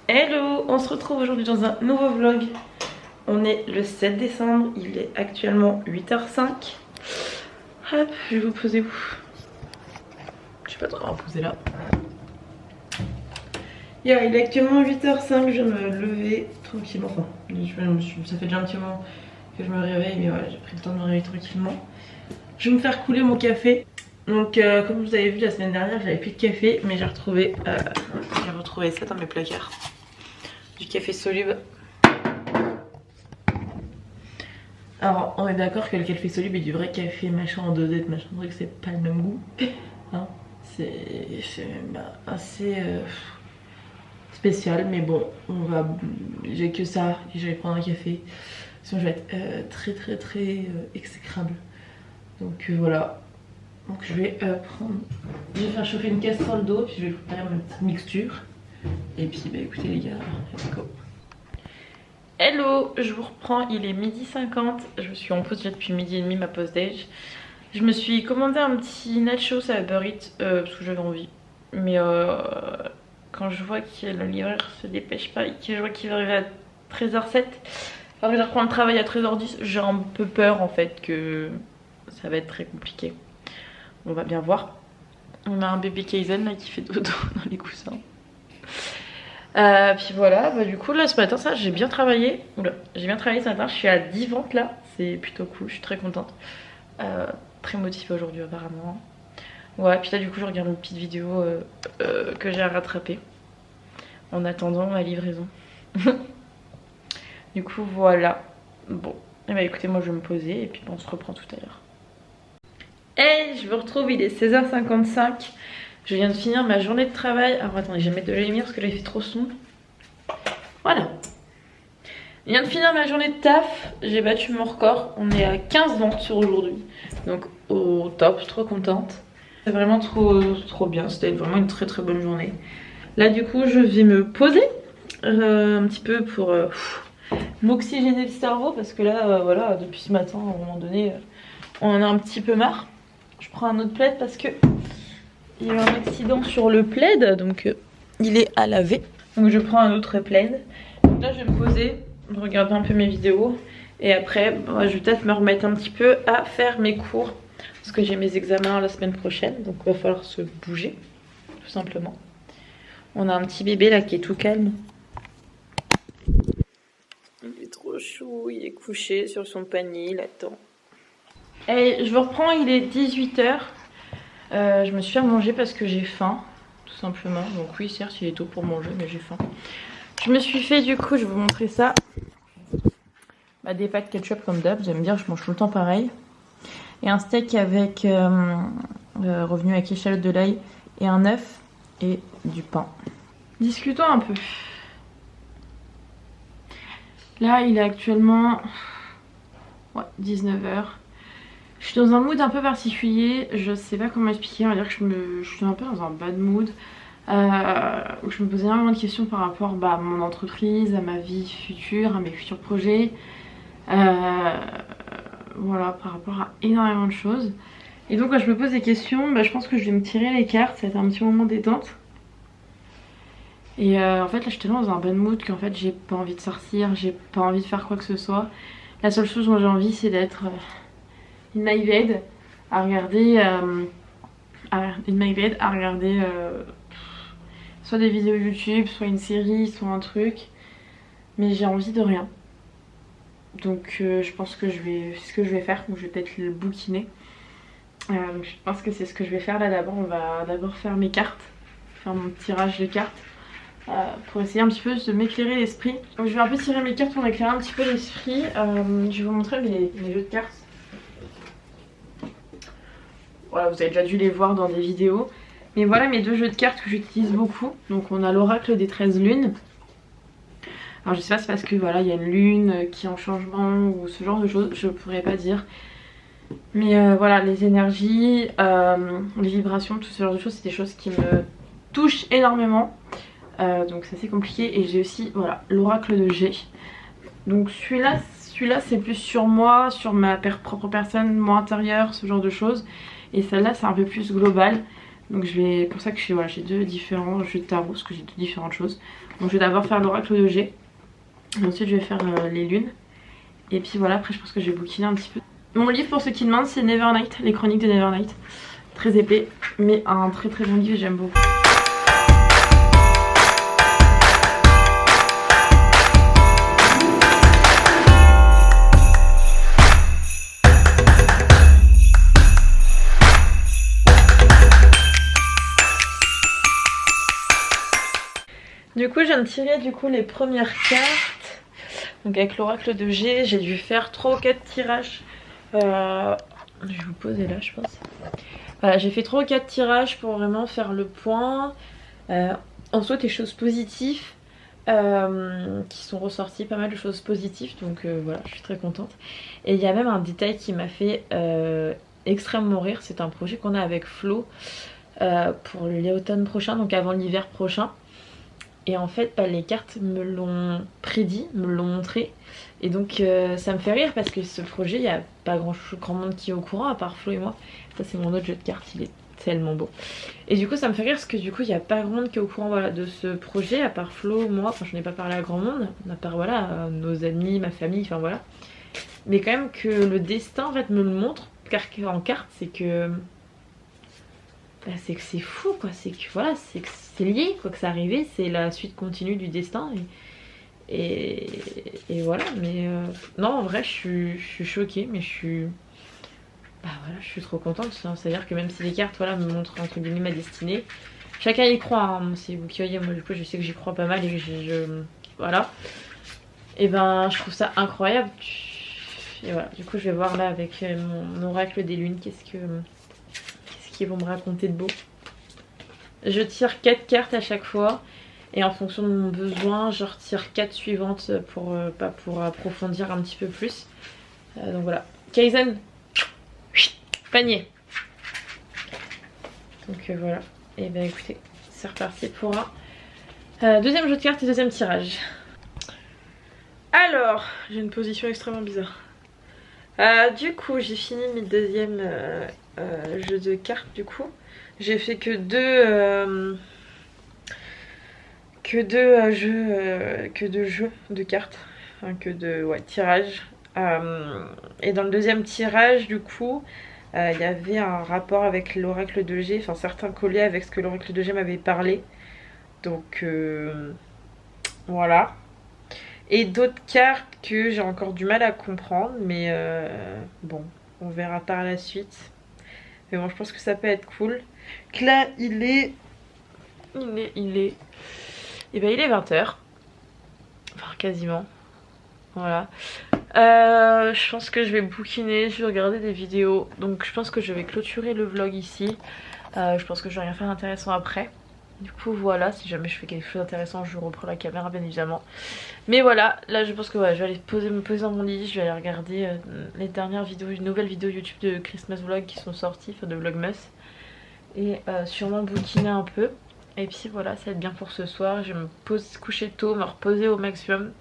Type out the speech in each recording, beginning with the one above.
Hello, on se retrouve aujourd'hui dans un nouveau vlog. On est le 7 décembre, il est actuellement 8h05. Hop, je vais vous poser où? Je sais pas trop, on va poser là. Yeah, il est actuellement 8h05, je vais me lever tranquillement. Enfin, ça fait déjà un petit moment que je me réveille, mais voilà, j'ai pris le temps de me réveiller tranquillement. Je vais me faire couler mon café. Donc comme vous avez vu la semaine dernière, j'avais plus de café, mais j'ai retrouvé ça dans mes placards. Du café soluble. Alors on est d'accord que le café soluble est du vrai café machin en dosette, machin truc, c'est pas le même goût. Hein, c'est assez spécial, mais bon, j'ai que ça et je vais prendre un café. Sinon je vais être très exécrable. Donc voilà. Donc je vais je vais faire chauffer une casserole d'eau, puis je vais vous faire ma petite mixture. Et puis bah écoutez les gars, let's go. Hello, je vous reprends, il est 12h50. Je suis en pause déjà depuis 12h30, ma pause déj. Je me suis commandé un petit nachos à Uber Eats parce que j'avais envie. Mais quand je vois que le livreur se dépêche pas et que je vois qu'il va arriver à 13h07, alors que je reprends le travail à 13h10, j'ai un peu peur en fait que ça va être très compliqué. On va bien voir. On a un bébé Kaizen là qui fait dodo dans les coussins. Puis voilà, bah du coup là ce matin ça j'ai bien travaillé. Oula, j'ai bien travaillé ce matin, je suis à 10 ventes là, c'est plutôt cool, je suis très contente. Très motivée aujourd'hui apparemment. Ouais, puis là du coup je regarde une petite vidéo que j'ai à rattraper en attendant ma livraison. Du coup voilà. Bon, et bah écoutez, moi je vais me poser et puis on se reprend tout à l'heure. Hey, je vous retrouve, il est 16h55. Je viens de finir ma journée de travail. Alors attendez, je vais mettre de la lumière parce que là il fait trop sombre. Voilà. Je viens de finir ma journée de taf. J'ai battu mon record. On est à 15 ventes sur aujourd'hui. Donc au top, je suis trop contente. C'est vraiment trop bien. C'était vraiment une très bonne journée. Là du coup je vais me poser un petit peu pour m'oxygéner le cerveau. Parce que là voilà, depuis ce matin à un moment donné on en a un petit peu marre. Je prends un autre plaid parce que il y a eu un accident sur le plaid, donc il est à laver. Donc je prends un autre plaid. Donc là je vais me poser, regarder un peu mes vidéos. Et après moi, je vais peut-être me remettre un petit peu à faire mes cours. Parce que j'ai mes examens la semaine prochaine. Donc il va falloir se bouger, tout simplement. On a un petit bébé là qui est tout calme. Il est trop chou, il est couché sur son panier, il attend. Et je vous reprends, il est 18h. Je me suis fait manger parce que j'ai faim, tout simplement. Donc oui, certes, il est tôt pour manger, mais j'ai faim. Je me suis fait, du coup, je vais vous montrer ça. Bah, des pâtes ketchup comme d'hab, vous allez me dire, je mange tout le temps pareil. Et un steak avec revenu avec échalote de l'ail et un œuf et du pain. Discutons un peu. Là, il est actuellement 19h. Je suis dans un mood un peu particulier, je sais pas comment expliquer, on va dire que je suis un peu dans un bad mood. Où je me posais énormément de questions par rapport à mon entreprise, à ma vie future, à mes futurs projets. Voilà, par rapport à énormément de choses. Et donc quand je me pose des questions, je pense que je vais me tirer les cartes, ça va être un petit moment détente. Et en fait là j'étais dans un bad mood qu'en fait j'ai pas envie de sortir, j'ai pas envie de faire quoi que ce soit. La seule chose dont j'ai envie c'est d'être in my bed à regarder soit des vidéos YouTube, soit une série, soit un truc, mais j'ai envie de rien. Donc je pense que c'est ce que je vais faire. Donc je vais peut-être le bouquiner. Je pense que c'est ce que je vais faire là. D'abord on va d'abord faire mes cartes, faire mon tirage de cartes pour essayer un petit peu de m'éclairer l'esprit. Donc je vais un peu tirer mes cartes pour m'éclairer un petit peu l'esprit. Je vais vous montrer mes jeux de cartes. Voilà, vous avez déjà dû les voir dans des vidéos. Mais voilà mes deux jeux de cartes que j'utilise beaucoup. Donc on a l'oracle des 13 lunes. Alors je sais pas, c'est parce que voilà, il y a une lune qui est en changement ou ce genre de choses, je pourrais pas dire. Mais voilà, les énergies, les vibrations, tout ce genre de choses, c'est des choses qui me touche énormément. Donc c'est assez compliqué. Et j'ai aussi voilà l'oracle de G. Donc celui-là c'est plus sur moi, sur ma propre personne, moi intérieure, ce genre de choses. Et celle-là c'est un peu plus global. Donc pour ça que j'ai deux différents jeux de tarot, parce que j'ai deux différentes choses. Donc je vais d'abord faire l'oracle de G. Et ensuite je vais faire les lunes. Et puis voilà, après je pense que je vais bouquiner un petit peu. Mon livre pour ceux qui demandent c'est Nevernight, les chroniques de Nevernight. Très épais, mais un très très bon livre, j'aime beaucoup. Du coup je viens de tirer les premières cartes. Donc avec l'oracle de G, j'ai dû faire 3 ou 4 tirages. Je vais vous poser là je pense. Voilà, j'ai fait 3 ou 4 tirages pour vraiment faire le point. En soi des choses positives qui sont ressorties, pas mal de choses positives. Donc voilà, je suis très contente. Et il y a même un détail qui m'a fait extrêmement rire. C'est un projet qu'on a avec Flo pour l'automne prochain, donc avant l'hiver prochain. Et en fait les cartes me l'ont prédit, me l'ont montré. Et donc ça me fait rire parce que ce projet, il n'y a pas grand monde qui est au courant à part Flo et moi. Ça c'est mon autre jeu de cartes, il est tellement beau. Et du coup ça me fait rire parce que du coup il n'y a pas grand monde qui est au courant voilà, de ce projet à part Flo, moi. Enfin je n'ai pas parlé à grand monde, à part voilà nos amis, ma famille, enfin voilà. Mais quand même que le destin en fait me le montre car en carte, c'est que... c'est que c'est fou quoi, c'est que voilà, c'est lié quoi, que c'est arrivé, c'est la suite continue du destin et voilà. Mais non en vrai je suis choquée, mais je suis voilà, je suis trop contente. C'est à dire que même si les cartes voilà me montrent entre guillemets ma destinée, chacun y croit hein. C'est vous qui voyez, moi du coup je sais que j'y crois pas mal et que voilà, et ben je trouve ça incroyable. Et voilà, du coup je vais voir là avec mon oracle des lunes qu'est-ce qu'ils vont me raconter de beau. Je tire 4 cartes à chaque fois et en fonction de mon besoin je retire 4 suivantes pour approfondir un petit peu plus. Donc voilà, Kaizen, panier. Donc voilà, et ben écoutez, c'est reparti pour un deuxième jeu de cartes et deuxième tirage. Alors, j'ai une position extrêmement bizarre. Du coup j'ai fini mes deuxièmes jeux de cartes. Du coup j'ai fait que deux jeux de cartes, enfin que deux tirages. Et dans le deuxième tirage du coup il y avait un rapport avec l'oracle de G, enfin certains collaient avec ce que l'oracle de G m'avait parlé. Donc voilà. Et d'autres cartes que j'ai encore du mal à comprendre, mais bon, on verra par la suite. Mais bon, je pense que ça peut être cool. Donc là, il est 20h. Enfin, quasiment. Voilà. Je pense que je vais bouquiner, je vais regarder des vidéos. Donc je pense que je vais clôturer le vlog ici. Je pense que je vais rien faire d'intéressant après. Du coup voilà, si jamais je fais quelque chose d'intéressant je reprends la caméra bien évidemment. Mais voilà, là je pense que je vais aller me poser dans mon lit. Je vais aller regarder les dernières vidéos, une nouvelle vidéo YouTube de Christmas Vlog qui sont sorties, enfin de Vlogmas. Et sûrement bouquiner un peu. Et puis voilà, ça va être bien pour ce soir. Je vais me coucher tôt, me reposer au maximum.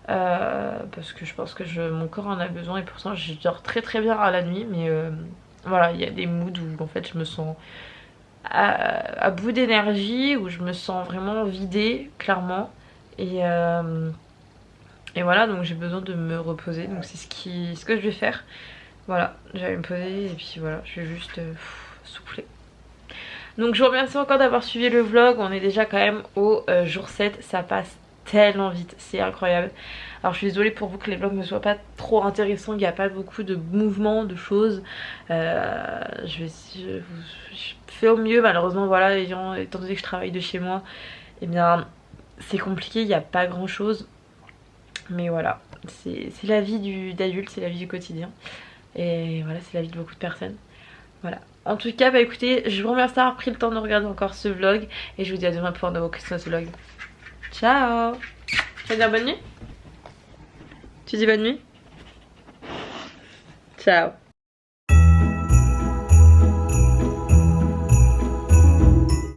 Parce que je pense que mon corps en a besoin. Et pourtant je dors très très bien à la nuit. Mais voilà, il y a des moods où en fait je me sens... à bout d'énergie, où je me sens vraiment vidée clairement et voilà, donc j'ai besoin de me reposer, donc c'est ce que je vais faire. Voilà, je vais me poser et puis voilà, je vais juste souffler. Donc je vous remercie encore d'avoir suivi le vlog. On est déjà quand même au jour 7, ça passe tellement vite, c'est incroyable. Alors je suis désolée pour vous que les vlogs ne soient pas trop intéressants, il n'y a pas beaucoup de mouvements, de choses. Je fais au mieux, malheureusement voilà, étant donné que je travaille de chez moi, et bien c'est compliqué, il n'y a pas grand chose. Mais voilà, c'est la vie d'adulte, c'est la vie du quotidien. Et voilà, c'est la vie de beaucoup de personnes. Voilà. En tout cas, bah écoutez, je vous remercie d'avoir pris le temps de regarder encore ce vlog. Et je vous dis à demain pour un nouveau Christmas vlog. Ciao. Tu vas dire bonne nuit? Tu dis bonne nuit? Ciao.